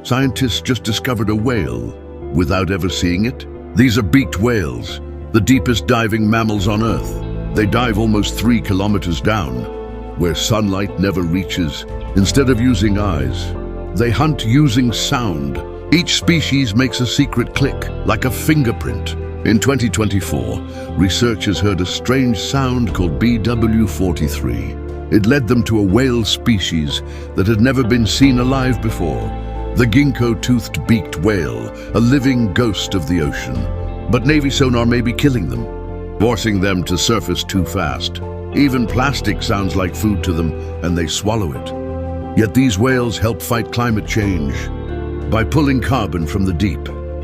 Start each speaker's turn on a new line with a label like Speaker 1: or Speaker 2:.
Speaker 1: Scientists just discovered a whale without ever seeing it. These are beaked whales, the deepest diving mammals on Earth. They dive almost 3 kilometers down, where sunlight never reaches. Instead of using eyes, they hunt using sound. Each species makes a secret click, like a fingerprint. In 2024, researchers heard a strange sound called BW43. It led them to a whale species that had never been seen alive before. The ginkgo-toothed beaked whale, a living ghost of the ocean. But Navy sonar may be killing them, forcing them to surface too fast. Even plastic sounds like food to them, and they swallow it. Yet these whales help fight climate change by pulling carbon from the deep.